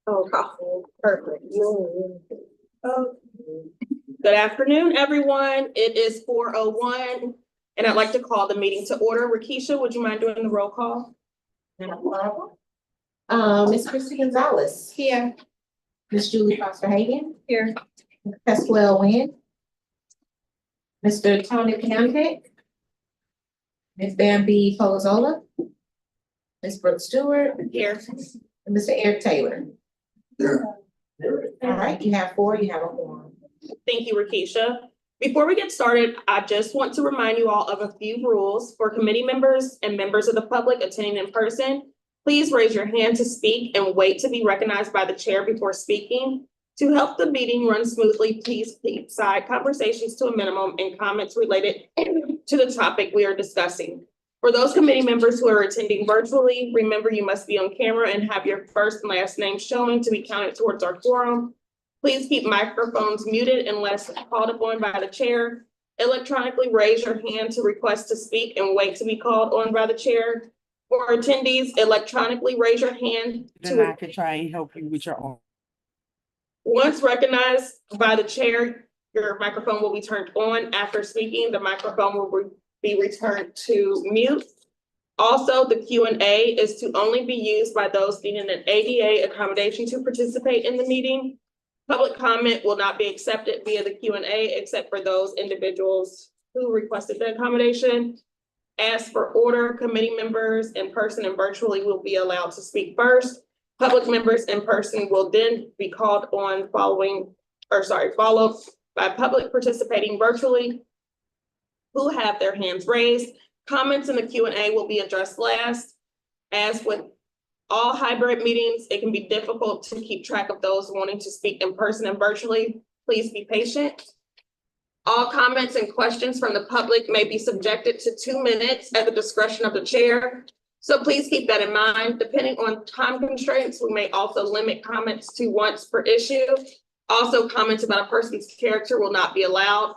Oh, perfect. Good afternoon, everyone. It is 4:01, and I'd like to call the meeting to order. Rakisha, would you mind doing the roll call? Ms. Christy Gonzalez. Here. Ms. Julie Foster Hagan. Here. Pasquale Wynn. Mr. Tony Piante. Ms. Bambi Polozola. Ms. Brooke Stewart. Here. And Mr. Eric Taylor. All right, you have four, you have a quorum. Thank you, Rakisha. Before we get started, I just want to remind you all of a few rules for committee members and members of the public attending in person. Please raise your hand to speak and wait to be recognized by the chair before speaking. To help the meeting run smoothly, please keep side conversations to a minimum and comments related to the topic we are discussing. For those committee members who are attending virtually, remember you must be on camera and have your first and last name showing to be counted towards our quorum. Please keep microphones muted unless called upon by the chair. Electronically raise your hand to request to speak and wait to be called on by the chair. For attendees, electronically raise your hand. Then I could try and help you with your own. Once recognized by the chair, your microphone will be turned on. After speaking, the microphone will be returned to mute. Also, the Q&A is to only be used by those needing an ADA accommodation to participate in the meeting. Public comment will not be accepted via the Q&A except for those individuals who requested the accommodation. As for order, committee members in person and virtually will be allowed to speak first. Public members in person will then be called on followed by public participating virtually who have their hands raised. Comments in the Q&A will be addressed last. As with all hybrid meetings, it can be difficult to keep track of those wanting to speak in person and virtually. Please be patient. All comments and questions from the public may be subjected to 2 minutes at the discretion of the chair. So please keep that in mind. Depending on time constraints, we may also limit comments to once per issue. Also, comments about a person's character will not be allowed.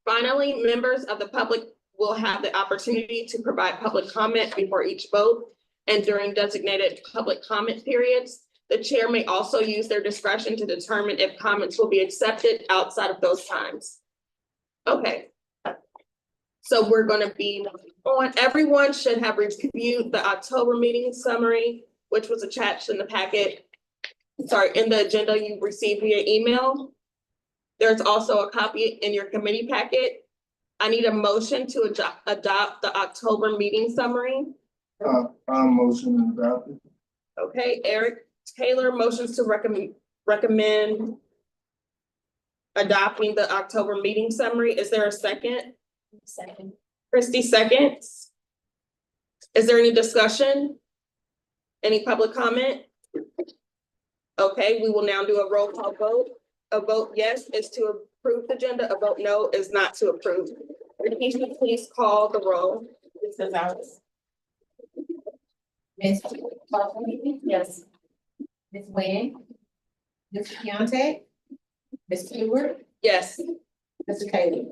Finally, members of the public will have the opportunity to provide public comment before each vote and during designated public comment periods. The chair may also use their discretion to determine if comments will be accepted outside of those times. Okay. So we're going to be on. Everyone should have reviewed the October meeting summary, which was attached in the packet. Sorry, in the agenda you received via email. There's also a copy in your committee packet. I need a motion to adopt the October meeting summary. I'm motion to adopt it. Okay, Eric Taylor motions to recommend adopting the October meeting summary. Is there a second? Second. Christy seconds. Is there any discussion? Any public comment? Okay, we will now do a roll call vote. A vote yes is to approve the agenda. A vote no is not to approve. Rakisha, please call the roll. Ms. Gonzalez. Ms. Foster Hagan. Yes. Ms. Wynn. Mr. Piante. Ms. Stewart. Yes. Mr. Taylor.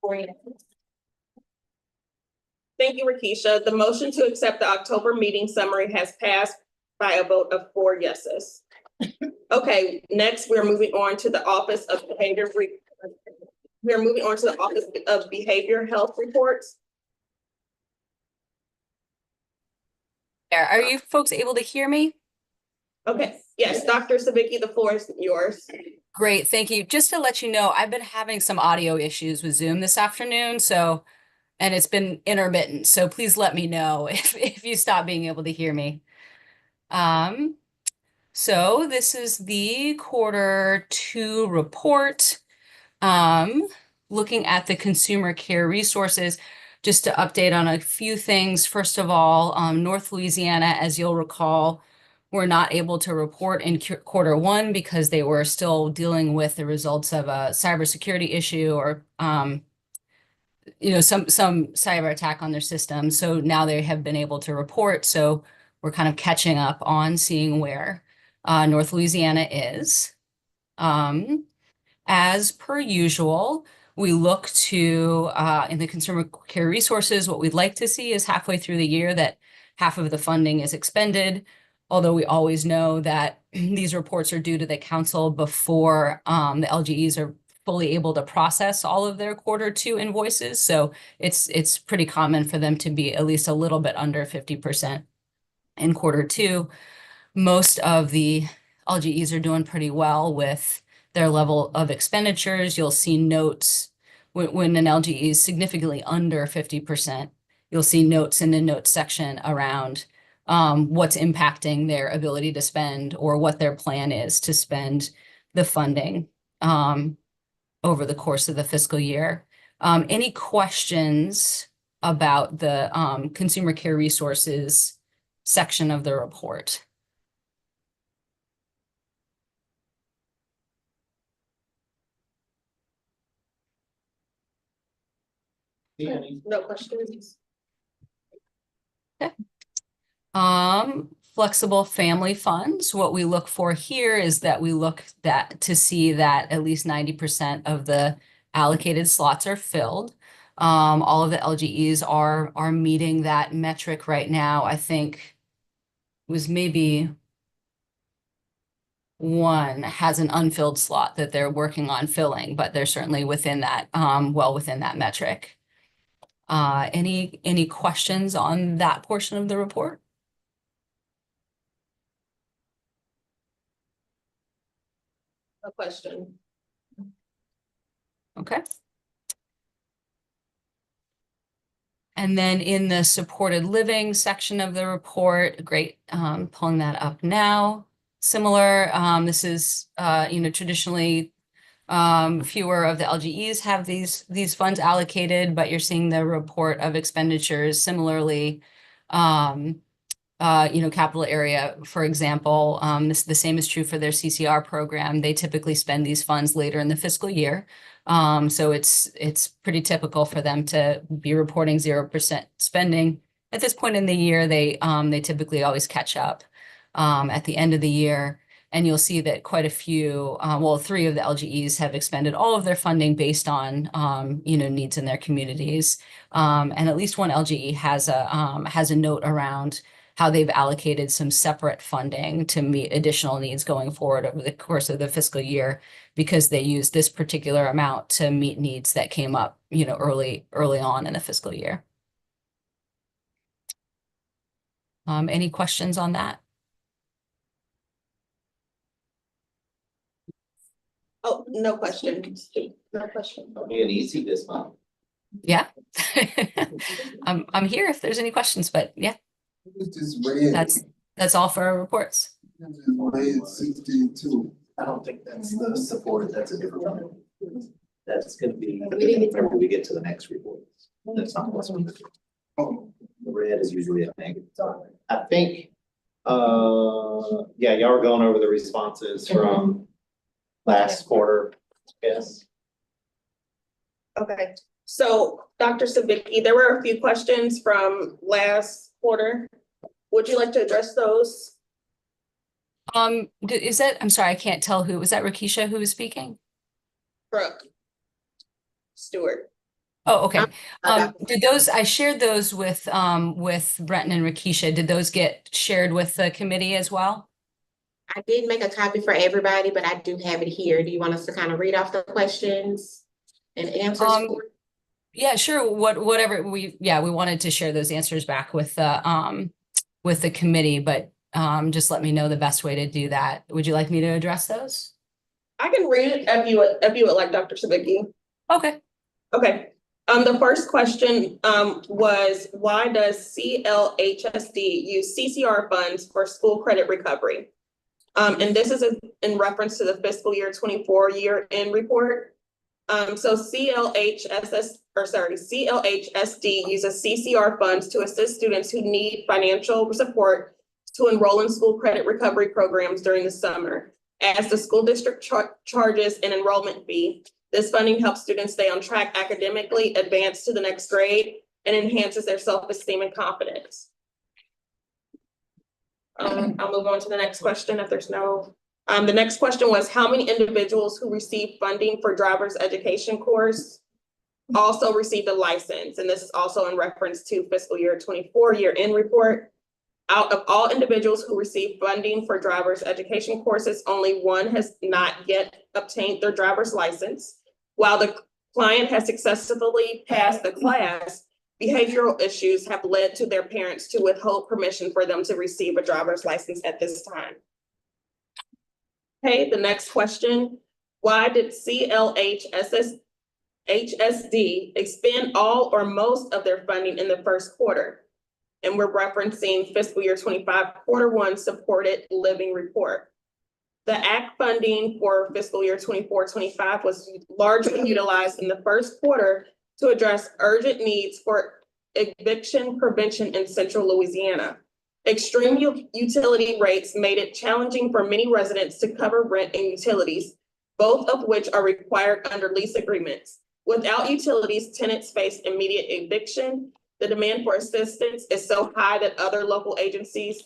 4 yes. Thank you, Rakisha. The motion to accept the October meeting summary has passed by a vote of 4 yeses. Okay, next we're moving on to the Office of Behavior. We are moving on to the Office of Behavior Health Reports. Are you folks able to hear me? Okay, yes, Dr. Sabicki, the floor is yours. Great, thank you. Just to let you know, I've been having some audio issues with Zoom this afternoon, and it's been intermittent. So please let me know if you stop being able to hear me. So this is the Q2 report. Looking at the consumer care resources, just to update on a few things. First of all, North Louisiana, as you'll recall, were not able to report in Q1 because they were still dealing with the results of a cybersecurity issue or some cyber attack on their system. So now they have been able to report. So we're kind of catching up on seeing where North Louisiana is. As per usual, we look to, in the consumer care resources, what we'd like to see is halfway through the year that half of the funding is expended. Although we always know that these reports are due to the council before the LGEs are fully able to process all of their Q2 invoices. So it's pretty common for them to be at least a little bit under 50% in Q2. Most of the LGEs are doing pretty well with their level of expenditures. You'll see notes when an LGE is significantly under 50%, you'll see notes in the notes section around what's impacting their ability to spend or what their plan is to spend the funding over the course of the fiscal year. Any questions about the consumer care resources section of the report? No questions. Flexible family funds. What we look for here is that we look to see that at least 90% of the allocated slots are filled. All of the LGEs are meeting that metric right now. I think it was maybe one has an unfilled slot that they're working on filling, but they're certainly within that, well within that metric. Any questions on that portion of the report? No question. Okay. And then in the supported living section of the report, great, pulling that up now. Similar, this is, traditionally, fewer of the LGEs have these funds allocated, but you're seeing the report of expenditures similarly. Capital area, for example, the same is true for their CCR program. They typically spend these funds later in the fiscal year. So it's pretty typical for them to be reporting 0% spending. At this point in the year, they typically always catch up at the end of the year. And you'll see that quite a few, 3 of the LGEs have expended all of their funding based on, needs in their communities. And at least one LGE has a note around how they've allocated some separate funding to meet additional needs going forward over the course of the fiscal year, because they use this particular amount to meet needs that came up, early on in the fiscal year. Any questions on that? Oh, no question. No question. Be an easy this month. Yeah. I'm here if there's any questions, but yeah, It's just red. that's all for our reports. It's just red 62. I don't think that's the support, that's a different one. That's gonna be, whenever we get to the next report. That's not what's on the Oh, red is usually a negative. I think, yeah, y'all are going over the responses from last quarter, yes. Okay, so Dr. Sabicki, there were a few questions from last quarter. Would you like to address those? Is that, I'm sorry, I can't tell who, was that Rakisha who was speaking? Brooke Stewart. Oh, okay. Did those, I shared those with Brenton and Rakisha. Did those get shared with the committee as well? I did make a copy for everybody, but I do have it here. Do you want us to kind of read off the questions and answers? Yeah, sure. Whatever we wanted to share those answers back with the committee, but just let me know the best way to do that. Would you like me to address those? I can read it if you would like, Dr. Sabicki. Okay. Okay. The first question was, why does CLHSD use CCR funds for school credit recovery? And this is in reference to the fiscal year 24 year-end report. So CLHSD uses CCR funds to assist students who need financial support to enroll in school credit recovery programs during the summer. As the school district charges an enrollment fee, this funding helps students stay on track academically, advance to the next grade, and enhances their self-esteem and confidence. I'll move on to the next question if there's no. The next question was, how many individuals who received funding for driver's education course also received a license? And this is also in reference to fiscal year 24 year-end report. Out of all individuals who receive funding for driver's education courses, only one has not yet obtained their driver's license. While the client has successfully passed the class, behavioral issues have led to their parents to withhold permission for them to receive a driver's license at this time. Okay, the next question. Why did HSD expend all or most of their funding in the first quarter? And we're referencing fiscal year 25 quarter one supported living report. The ACT funding for fiscal year 24-25 was largely utilized in the first quarter to address urgent needs for eviction prevention in central Louisiana. Extreme utility rates made it challenging for many residents to cover rent and utilities, both of which are required under lease agreements. Without utilities, tenants face immediate eviction. The demand for assistance is so high that other local agencies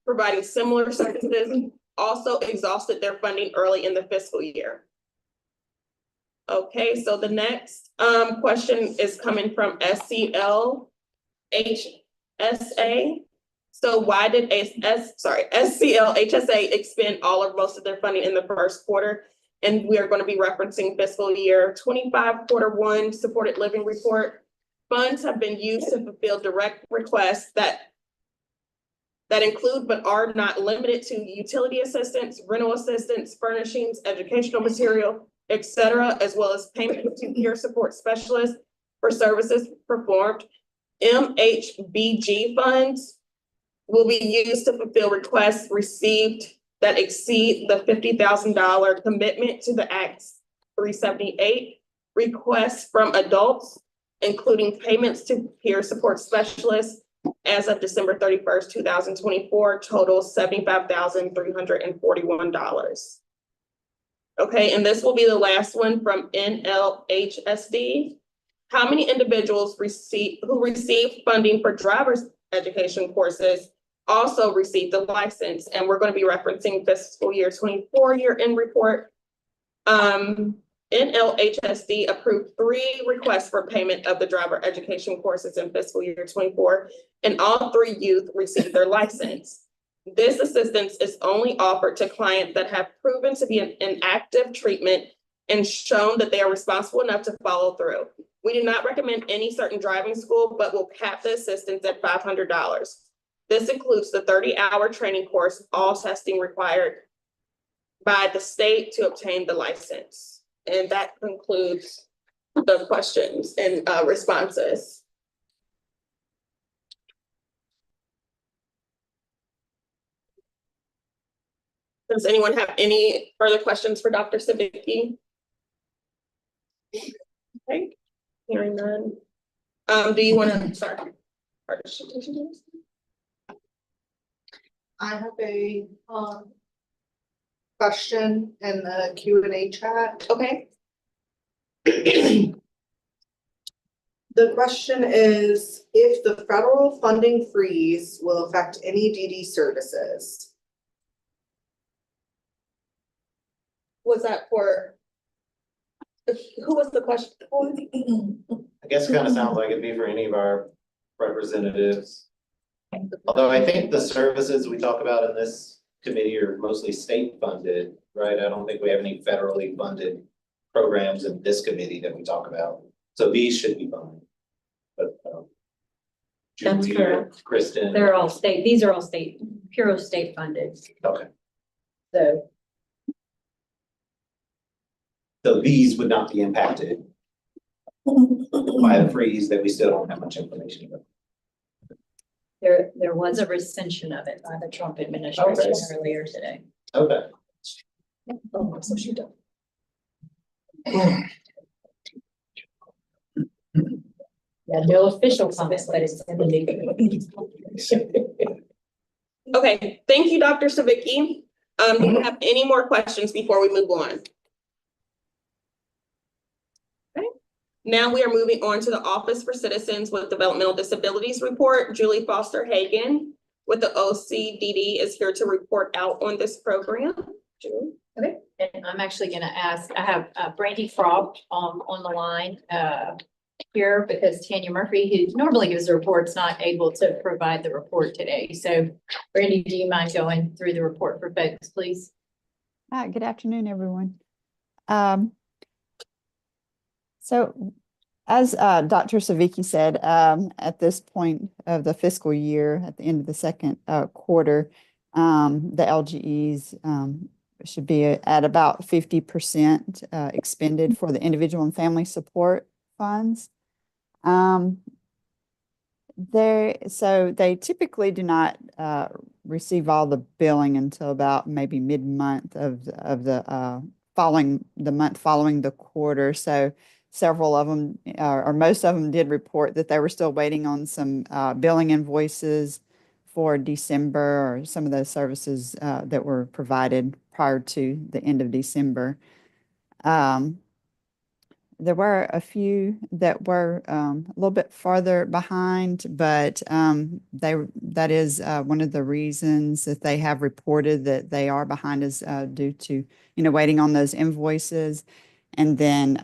providing similar services also exhausted their funding early in the fiscal year. Okay, so the next question is coming from SCL HSA. So why did SCL HSA expend all or most of their funding in the first quarter? And we are going to be referencing fiscal year 25 quarter one supported living report. Funds have been used to fulfill direct requests that include but are not limited to utility assistance, rental assistance, furnishings, educational material, etc., as well as payment to peer support specialists for services performed. MHBG funds will be used to fulfill requests received that exceed the $50,000 commitment to the Act 378. Requests from adults, including payments to peer support specialists as of December 31st, 2024, total $75,341. Okay, and this will be the last one from NLHSD. How many individuals who received funding for driver's education courses also received the license? And we're going to be referencing fiscal year 24 year-end report. NLHSD approved 3 requests for payment of the driver education courses in fiscal year 24, and all 3 youth received their license. This assistance is only offered to clients that have proven to be in active treatment and shown that they are responsible enough to follow through. We do not recommend any certain driving school, but will cap the assistance at $500. This includes the 30-hour training course, all testing required by the state to obtain the license. And that concludes the questions and responses. Does anyone have any further questions for Dr. Subcommittee? Okay, hearing none. Do you want to start? I have a question in the Q&A chat. Okay. The question is, if the federal funding freeze will affect any DD services? Was that for, who was the question for? I guess it kind of sounds like it'd be for any of our representatives. Although I think the services we talk about in this committee are mostly state funded, right? I don't think we have any federally funded programs in this committee that we talk about. So these should be fine. But That's Julie, correct. Kristen. They're all state, these are all state, pure state funded, Okay. so. So these would not be impacted by the freeze that we still don't have much information about. There was a rescission of it by the Trump administration earlier today. Okay. Oh, so she done. Yeah, no official comments, but it's in the news. Okay, thank you, Dr. Savicki. Do you have any more questions before we move on? Okay, now we are moving on to the Office for Citizens with Developmental Disabilities report. Julie Foster Hagan with the OCDD is here to report out on this program. Julie. Okay, and I'm actually gonna ask, I have Brandy Frog on the line. here because Tanya Murphy, who normally gives the report, is not able to provide the report today. So Brandy, do you mind going through the report for folks, please? Hi, good afternoon, everyone. So as Dr. Savicki said, at this point of the fiscal year, at the end of the second quarter, the LGEs should be at about 50% expended for the individual and family support funds. So they typically do not receive all the billing until about maybe mid-month of the month following the quarter. So several of them, or most of them, did report that they were still waiting on some billing invoices for December, or some of those services that were provided prior to the end of December. There were a few that were a little bit farther behind, but that is one of the reasons that they have reported that they are behind is due to, waiting on those invoices. And then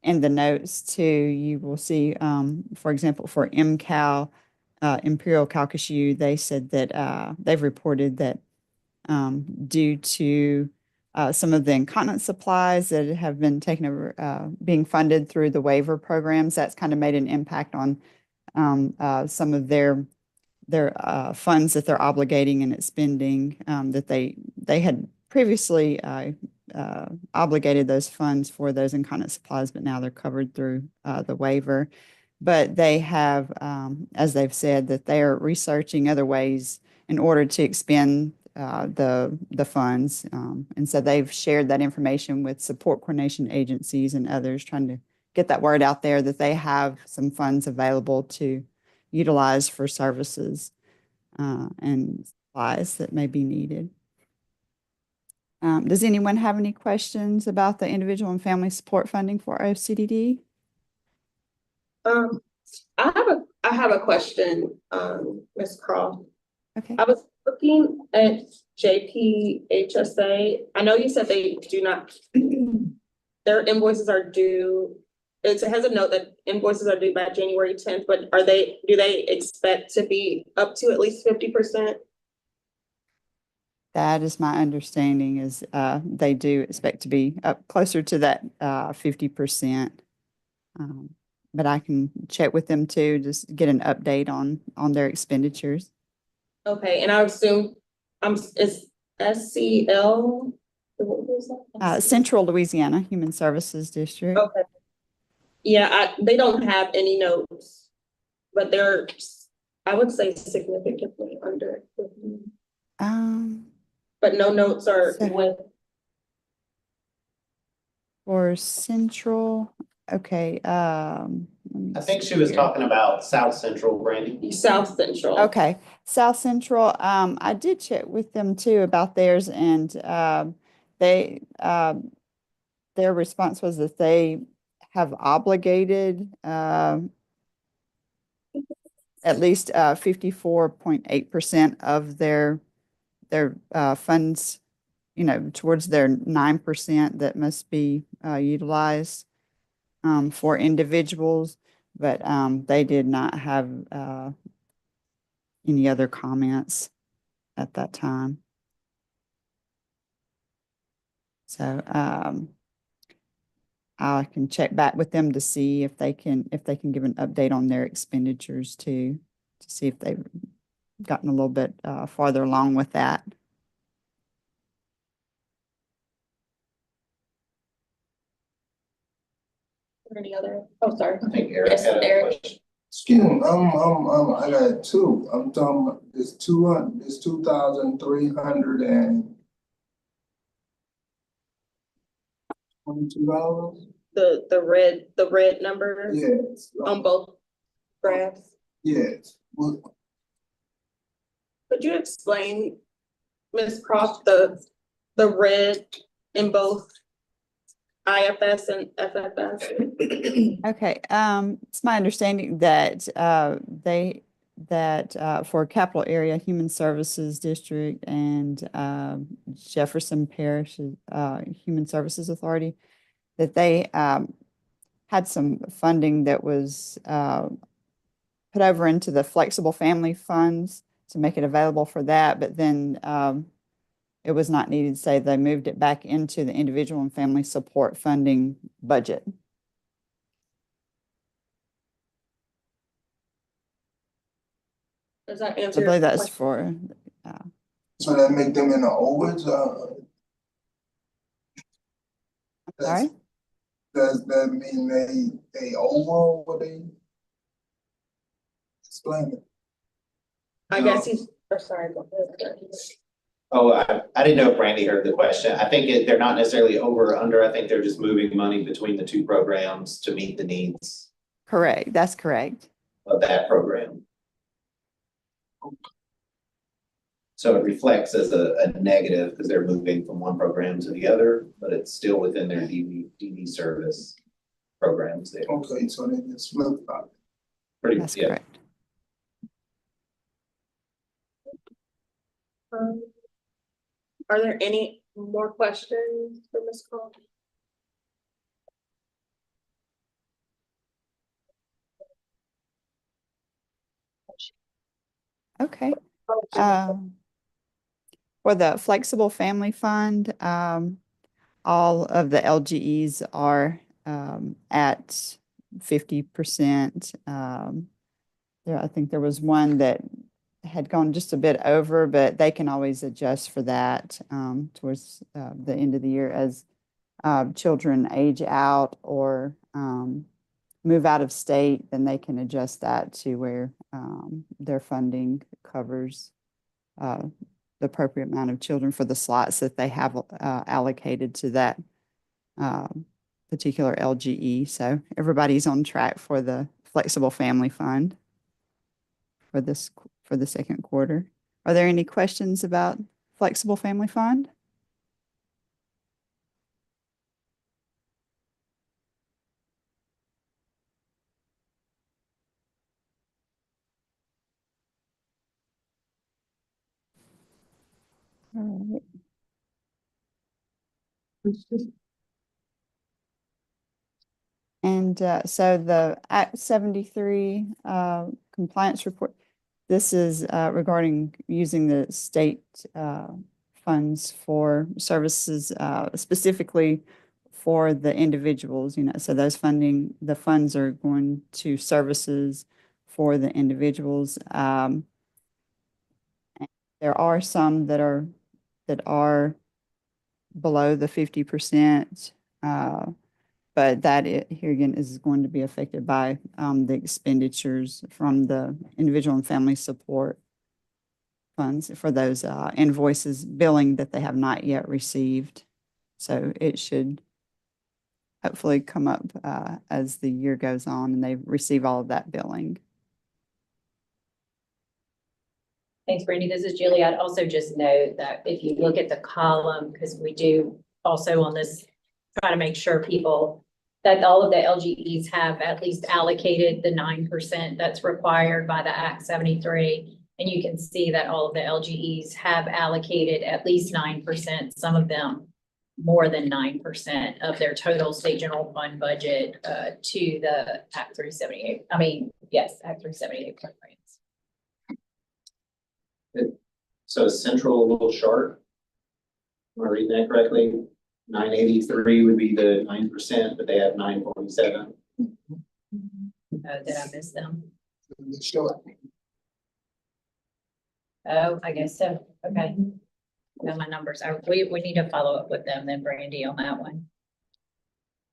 in the notes too, you will see, for example, for MCAL, Imperial Calcasieu, they said that they've reported that due to some of the incontinence supplies that have been taken over, being funded through the waiver programs, that's kind of made an impact on some of their funds that they're obligating and expending, that they had previously obligated those funds for those incontinence supplies, but now they're covered through the waiver. But they have, as they've said, that they are researching other ways in order to expend the funds. And so they've shared that information with support coordination agencies and others, trying to get that word out there that they have some funds available to utilize for services and supplies that may be needed. Does anyone have any questions about the individual and family support funding for OCDD? I have a question, Ms. Croft. Okay. I was looking at JPHSA. I know you said they do not, their invoices are due. It has a note that invoices are due by January 10th, but do they expect to be up to at least 50%? That is my understanding, is they do expect to be up closer to that 50%. But I can check with them too, just get an update on their expenditures. Okay, and I assume it's SCL? What was that? Central Louisiana Human Services District. Okay. Yeah, they don't have any notes, but they're, I would say, significantly under. But no notes are with. For Central, okay. I think she was talking about South Central, Brandy. South Central. Okay, South Central. I did check with them too about theirs, and they their response was that they have obligated at least 54.8% of their funds, towards their 9% that must be utilized for individuals, but they did not have any other comments at that time. So I can check back with them to see if they can give an update on their expenditures too, to see if they've gotten a little bit farther along with that. Any other? Oh, sorry. I think Eric Yes, had a Eric. question. Excuse me, I got two. I'm talking about it's 2,322 $. The red numbers Yes. on both graphs. Yes. Well, Could you explain, Ms. Croft, the red in both IFS and FFS? Okay, it's my understanding that for Capital Area Human Services District and Jefferson Parish Human Services Authority, that they had some funding that was put over into the flexible family funds to make it available for that, but then it was not needed, so they moved it back into the individual and family support funding budget. Does that I answer? your believe that's question? for, So that make them in the overs, sorry? does that mean they over what they? Explain it. I guess he's, or sorry, go ahead. Oh, I didn't know if Brandy heard the question. I think they're not necessarily over or under. I think they're just moving money between the two programs to meet the needs Correct, that's correct. of that program. So it reflects as a negative because they're moving from one program to the other, but it's still within their DV service programs there. Okay, so they just flip flop. Pretty, That's yeah. correct. Are there any more questions for Ms. Cole? Okay. For the flexible family fund, all of the LGEs are at 50%. I think there was one that had gone just a bit over, but they can always adjust for that towards the end of the year as children age out or move out of state, then they can adjust that to where their funding covers the appropriate amount of children for the slots that they have allocated to that particular LGE. So everybody's on track for the flexible family fund for the second quarter. Are there any questions about flexible family fund? All right. And so the Act 73 compliance report, this is regarding using the state funds for services specifically for the individuals, so those the funds are going to services for the individuals. There are some that are below the 50%. But that here again is going to be affected by the expenditures from the individual and family support funds for those invoices billing that they have not yet received. So it should hopefully come up as the year goes on and they receive all of that billing. Thanks, Brandy. This is Julie. I'd also just note that if you look at the column, because we do also on this, try to make sure that all of the LGEs have at least allocated the 9% that's required by the Act 73. And you can see that all of the LGEs have allocated at least 9%, some of them more than 9% of their total state general fund budget to the Act 378. Act 378 programs. So central a little short. Am I reading that correctly? 983 would be the 9%, but they have 947. Did I miss them? Sure. Oh, I guess so. Okay. Now my numbers are, we need to follow up with them then, Brandy, on that one.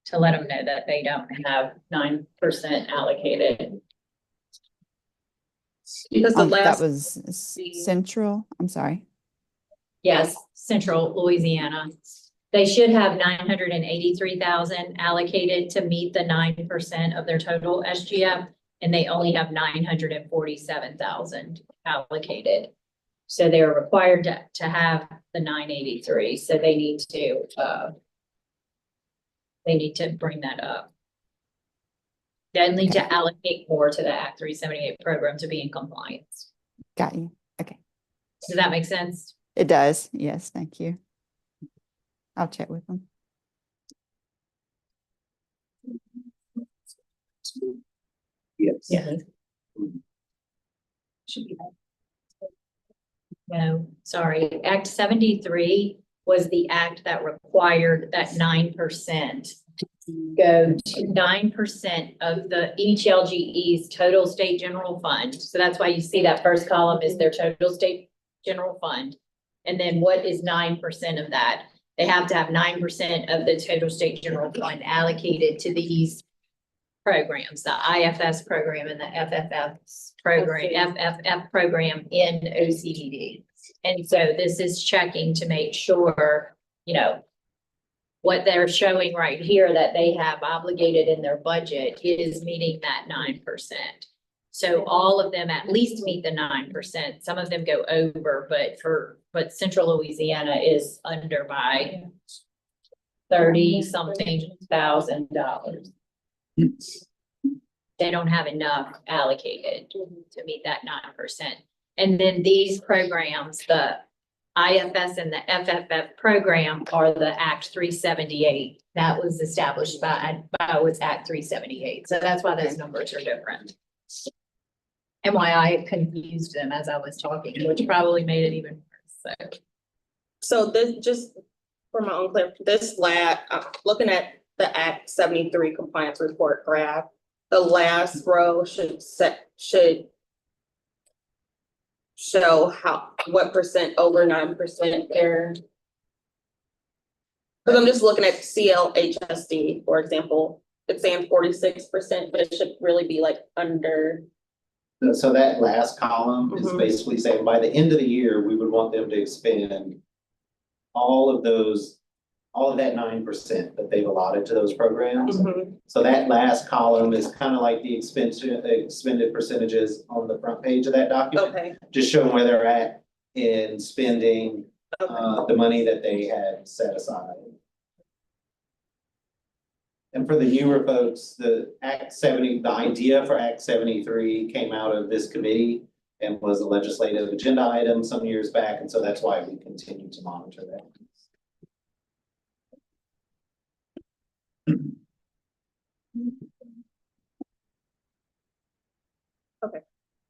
To let them know that they don't have 9% allocated. Because the That last, was central, I'm sorry. Yes, Central Louisiana. They should have 983,000 allocated to meet the 9% of their total SGF, and they only have 947,000 allocated. So they're required to have the 983. So they need to bring that up. They need to allocate more to the Act 378 program to be in compliance. Got you. Okay. Does that make sense? It does. Yes, thank you. I'll check with them. Yes. Yeah. Should be that. No, sorry, Act 73 was the act that required that 9% go to 9% of each LGE's total state general fund. So that's why you see that first column is their total state general fund. And then what is 9% of that? They have to have 9% of the total state general fund allocated to these programs, the IFS program and the FFF program in OCDD. And so this is checking to make sure, you know, what they're showing right here that they have obligated in their budget is meeting that 9%. So all of them at least meet the 9%. Some of them go over, but Central Louisiana is under by $30-something thousand. They don't have enough allocated to meet that 9%. And then these programs, the IFS and the FFF program are the Act 378. That was established by was Act 378. So that's why those numbers are different. And why I confused them as I was talking, which probably made it even worse. So this, just for my own clarity, this looking at the Act 73 compliance report graph, the last row should show what percent over 9% there. Because I'm just looking at CLHSD, for example, it's saying 46%, but it should really be like under. So that last column is basically saying by the end of the year, we would want them to expend all of that 9% that they've allotted to those programs. So that last column is kind of like the expended percentages on the front page of that document. Okay. Just showing where they're at in spending the money that they had set aside. And for the newer folks, the idea for Act 73 came out of this committee and was a legislative agenda item some years back. And so that's why we continue to monitor that. Okay.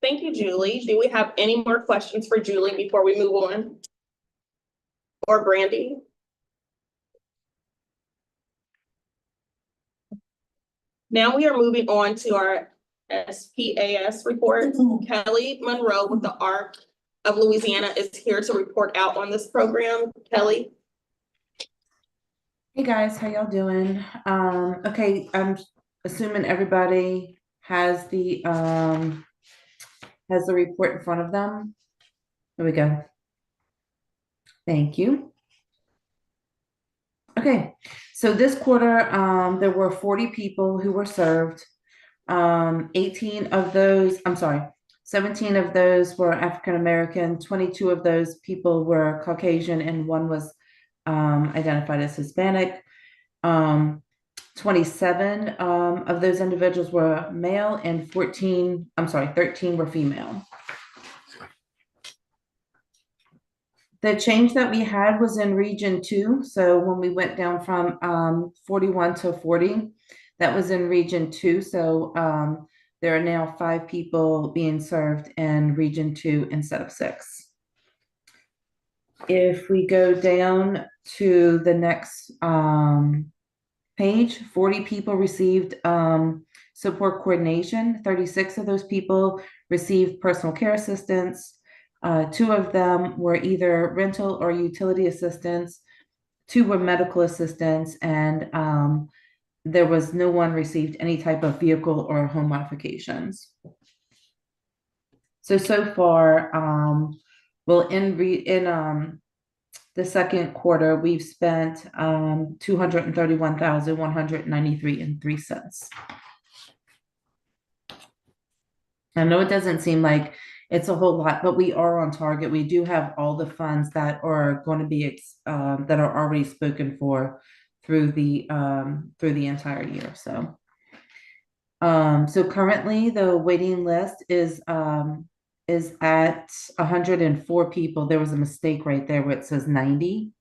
Thank you, Julie. Do we have any more questions for Julie before we move on? Or Brandy? Now we are moving on to our SPAS report. Kelly Monroe with the ARC of Louisiana is here to report out on this program. Kelly? Hey guys, how y'all doing? Okay, I'm assuming everybody has the report in front of them. There we go. Thank you. Okay, so this quarter, there were 40 people who were served. 17 of those were African American, 22 of those people were Caucasian, and one was identified as Hispanic. 27 of those individuals were male and 13 were female. The change that we had was in Region 2. So when we went down from 41 to 40, that was in Region 2. So there are now 5 people being served in Region 2 instead of 6. If we go down to the next page, 40 people received support coordination. 36 of those people received personal care assistance. 2 of them were either rental or utility assistance. 2 were medical assistance, and there was no one received any type of vehicle or home modifications. So far, well, in the second quarter, we've spent $231,193.03. I know it doesn't seem like it's a whole lot, but we are on target. We do have all the funds that are going to be that are already spoken for through the entire year. So currently the waiting list is at 104 people. There was a mistake right there where it says 90.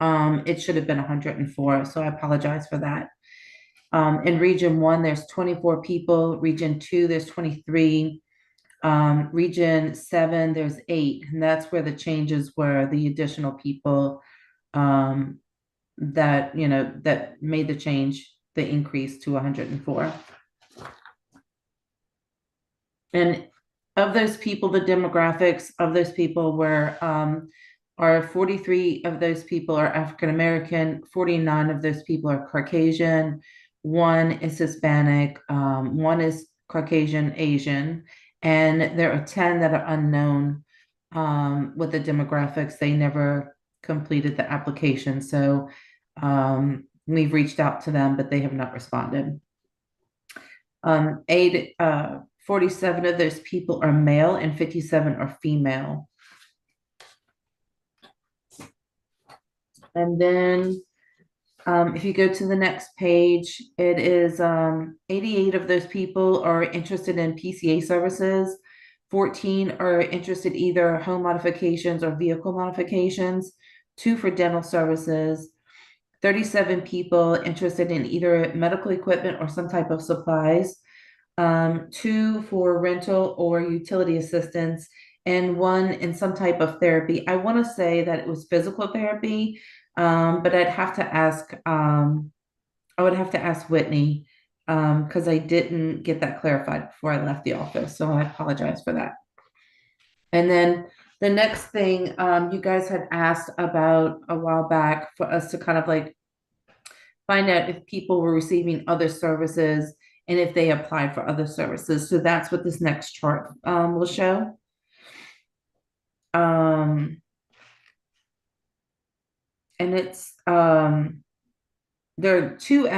It should have been 104, so I apologize for that. In Region 1, there's 24 people. Region 2, there's 23. Region 7, there's 8, and that's where the changes were, the additional people that, that made the change, the increase to 104. And of those people, the demographics of those people were, are 43 of those people are African American, 49 of those people are Caucasian, 1 is Hispanic, 1 is Caucasian Asian, and there are 10 that are unknown with the demographics. They never completed the application, so we've reached out to them, but they have not responded. 47 of those people are male and 57 are female. And then if you go to the next page, it is 88 of those people are interested in PCA services. 14 are interested either home modifications or vehicle modifications. 2 for dental services. 37 people interested in either medical equipment or some type of supplies. 2 for rental or utility assistance, and 1 in some type of therapy. I want to say that it was physical therapy, but I'd have to ask, I would have to ask Whitney, because I didn't get that clarified before I left the office, so I apologize for that. And then the next thing, you guys had asked about a while back for us to kind of like find out if people were receiving other services and if they applied for other services. So that's what this next chart will show. And it's there are two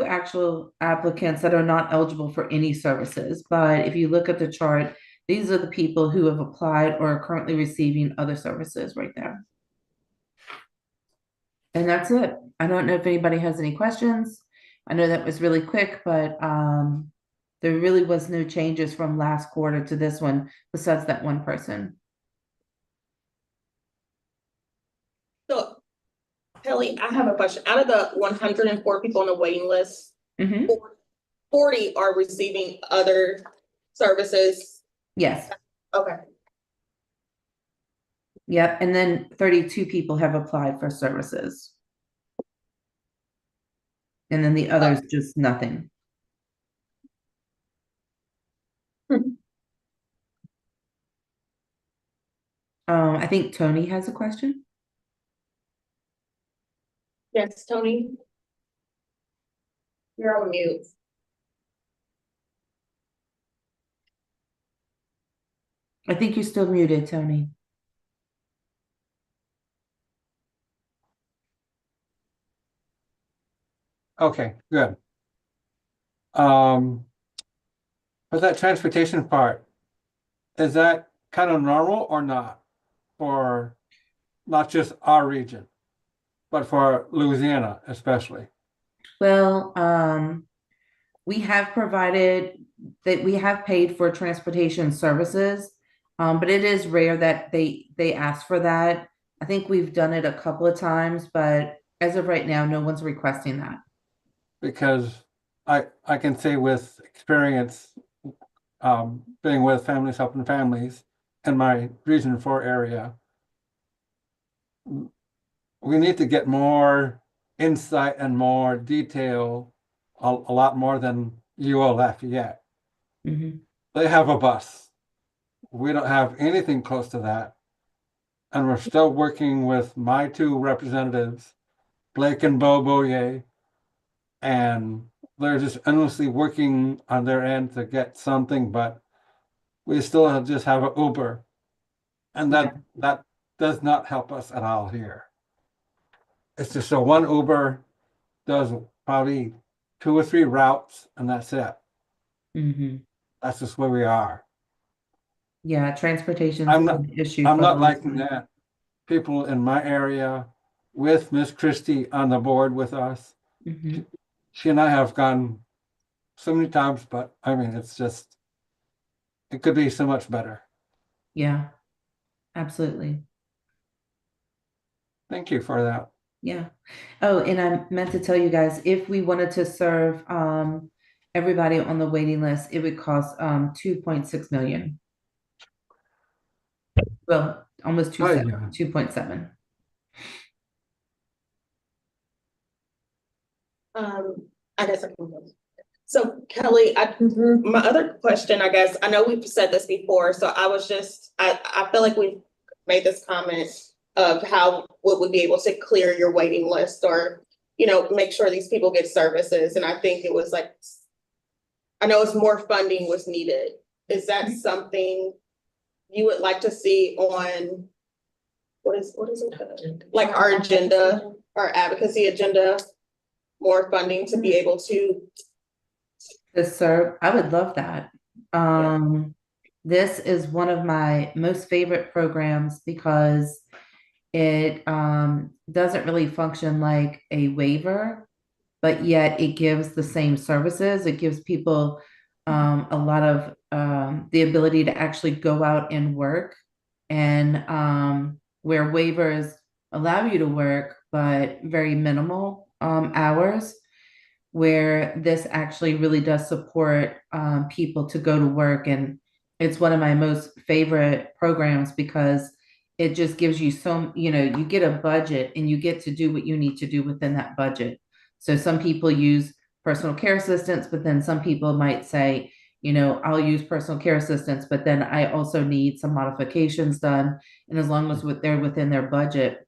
actual applicants that are not eligible for any services, but if you look at the chart, these are the people who have applied or are currently receiving other services right there. And that's it. I don't know if anybody has any questions. I know that was really quick, but there really was no changes from last quarter to this one besides that one person. So, Kelly, I have a question. Out of the 104 people on the waiting list, 40 are receiving other services. Yes. Okay. Yep. And then 32 people have applied for services. And then the others just nothing. I think Tony has a question. Yes, Tony. You're on mute. I think you're still muted, Tony. Okay, good. For that transportation part, is that kind of normal or not? For not just our region, but for Louisiana especially? Well, we have provided that we have paid for transportation services, but it is rare that they ask for that. I think we've done it a couple of times, but as of right now, no one's requesting that. Because I can say with experience, being with Families Helping Families in my Region 4 area, we need to get more insight and more detail, a lot more than UO Lafayette. Mm-hmm. They have a bus. We don't have anything close to that. And we're still working with my 2 representatives, Blake and Bo Boyer, and they're just endlessly working on their end to get something, but we still just have an Uber. And that does not help us at all here. It's just so one Uber does probably 2 or 3 routes, and that's it. Mm-hmm. That's just where we are. Yeah, transportation I'm is not- an issue. I'm for not a long liking time. that. People in my area with Miss Christie on the board with us, Mm-hmm. she and I have gone so many times, but I mean, it's just, it could be so much better. Yeah, absolutely. Thank you for that. Yeah. Oh, and I meant to tell you guys, if we wanted to serve everybody on the waiting list, it would cost 2.6 million. Well, almost Oh, yeah. 2.7. I guess I can go. So Kelly, my other question, I guess, I know we've said this before, so I was just, I feel like we've made this comment of how would we be able to clear your waiting list or, you know, make sure these people get services. And I think it was like, I know it's more funding was needed. Is that something you would like to see on, what is it? Like our agenda, our advocacy agenda, more funding to be able to. To serve, I would love that. This is one of my most favorite programs because it doesn't really function like a waiver, but yet it gives the same services. It gives people a lot of the ability to actually go out and work, and where waivers allow you to work, but very minimal hours, where this actually really does support people to go to work. And it's one of my most favorite programs because it just gives you you get a budget and you get to do what you need to do within that budget. So some people use personal care assistants, but then some people might say, I'll use personal care assistants, but then I also need some modifications done. And as long as they're within their budget,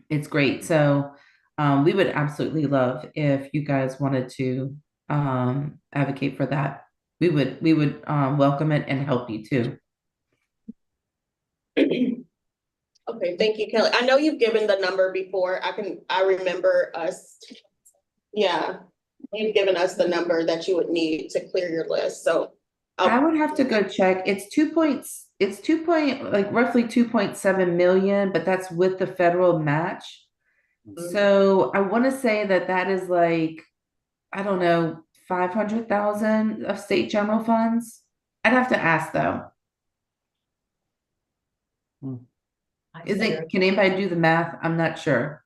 it's great. So we would absolutely love if you guys wanted to advocate for that. We would welcome it and help you too. Okay, thank you, Kelly. I know you've given the number before. I remember us. Yeah, you've given us the number that you would need to clear your list. So I would have to go check. It's roughly 2.7 million, but that's with the federal match. So I want to say that is like, I don't know, 500,000 of state general funds. I'd have to ask though. Can anybody do the math? I'm not sure.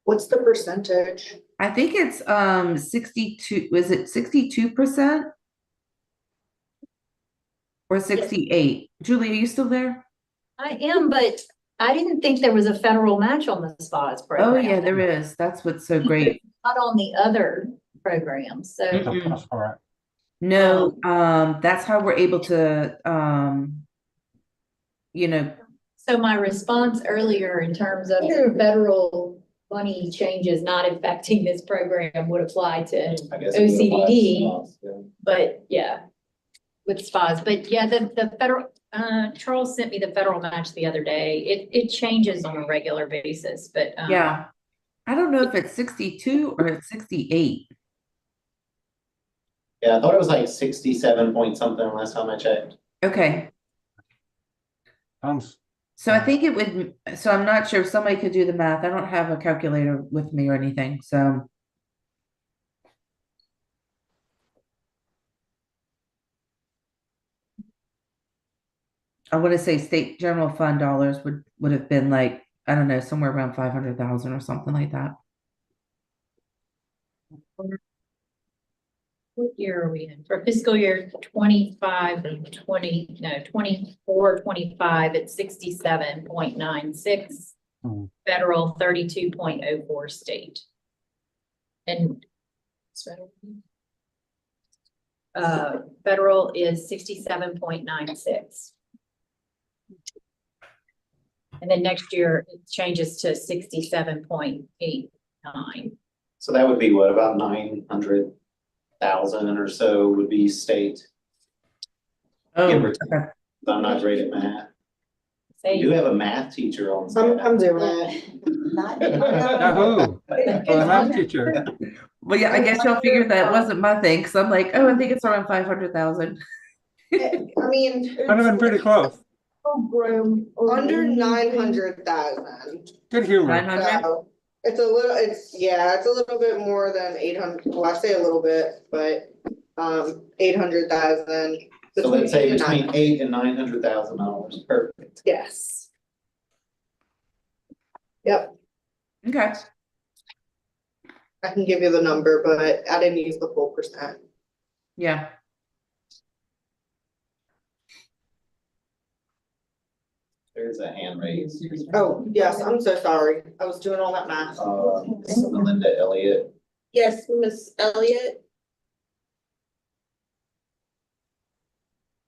What's the percentage? I think it's 62, was it 62% or 68? Julie, are you still there? I am, but I didn't think there was a federal match on the SPAS program. Oh yeah, there is. That's what's so great. Not on the other programs, so. Mm-mm. All right. No, that's how we're able to So my response earlier in terms of the federal money changes not affecting this program would apply to I guess it would apply to OCDD, SPAS, yeah. but yeah, with SPAS. But yeah, the federal, Charles sent me the federal match the other day. It changes on a regular basis, but. yeah. I don't know if it's 62 or it's 68. Yeah, I thought it was like 67 point something last time I checked. Okay. So I think it would, so I'm not sure if somebody could do the math. I don't have a calculator with me or anything, so. I want to say state general fund dollars would have been like, I don't know, somewhere around 500,000 or something like that. What year are we in? For fiscal year 24, 25, it's 67.96. Federal 32.04 state. And federal is 67.96. And then next year it changes to 67.89. So that would be what, about 900,000 or so would be state. Give or take. Okay. I'm not great at math. Say You do have a math teacher on staff. I'm doing it. Yahoo! For the math teacher. Well, yeah, I guess y'all figured that wasn't my thing, because I'm like, oh, I think it's around 500,000. I mean. I'd have been pretty close. Under 900,000. Good humor. 900? So it's a little bit more than 800. Well, I say a little bit, but 800,000. So let's say between $800,000 and $900,000. Perfect. Yes. Yep, Okay. I can give you the number, but I didn't use the full percent. Yeah. There's a hand raised. Oh, yes, I'm so sorry. I was doing all that math. Melinda Elliott. Yes, Miss Elliott.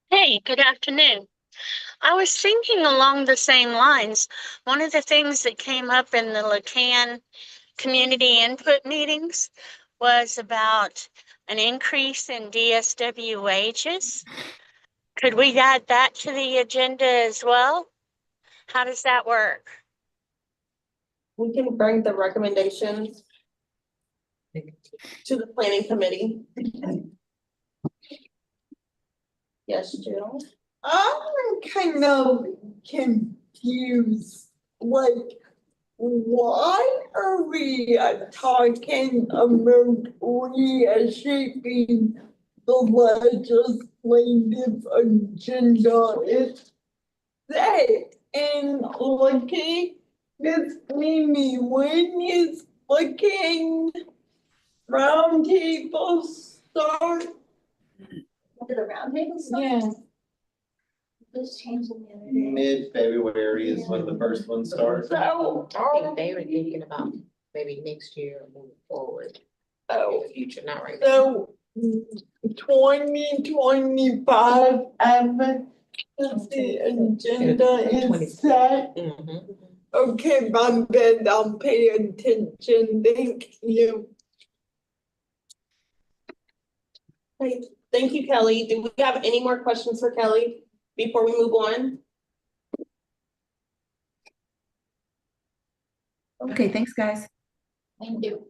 Hey, good afternoon. I was thinking along the same lines. One of the things that came up in the LaCan community input meetings was about an increase in DSW wages. Could we add that to the agenda as well? How does that work? We can bring the recommendations to the planning committee. Yes, Jill? I'm kind of confused, like, why are we talking about reshaping the legislative agenda? It's that, and looking, this Mimi, when is looking roundtable start? To the roundtable stuff? Yeah. This changed the other day. Mid-February is when the first one starts. So, I think they were thinking about maybe next year or moving forward. In the future, not right now. so 2025, the agenda is set. Mhm. Okay, my bad, I'll pay attention, thank you. Great. Thank you, Kelly. Do we have any more questions for Kelly before we move on? Okay, thanks, guys. Thank you.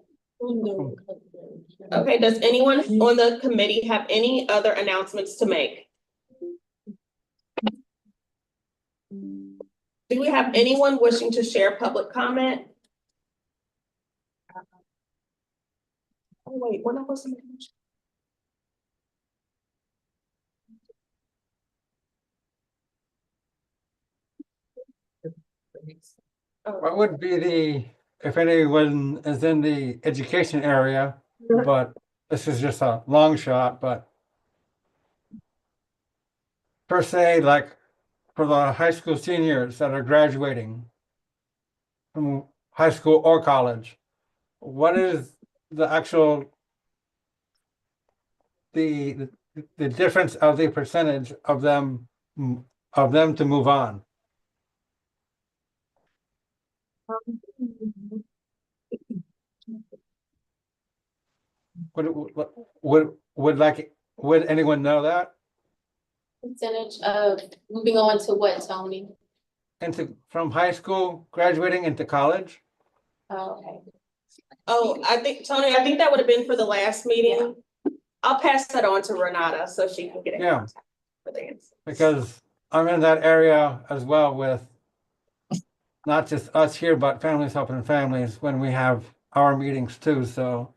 Okay, does anyone on the committee have any other announcements to make? Do we have anyone wishing to share public comment? Oh, wait, we're not supposed to make a motion. What would be if anyone is in the education area, but this is just a long shot, but per se, like for the high school seniors that are graduating from high school or college, what is the actual the difference of the percentage of them to move on? Would anyone know that? Percentage of moving on to what, Tony? From high school, graduating into college? Oh, okay. Oh, I think, Tony, I think that would have been for the last meeting. I'll pass that on to Renata so she can get in Yeah. contact with the answer. Because I'm in that area as well with not just us here, but Families Helping Families when we have our meetings too, so.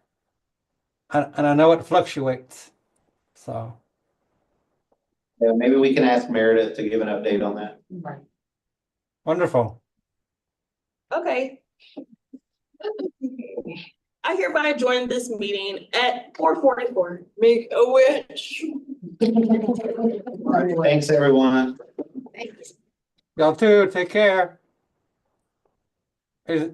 And I know it fluctuates, so. Yeah, maybe we can ask Meredith to give an update on that. Right. Wonderful. Okay. I hereby join this meeting at 4:44. Make a wish. Thanks, everyone. Y'all too, take care. Is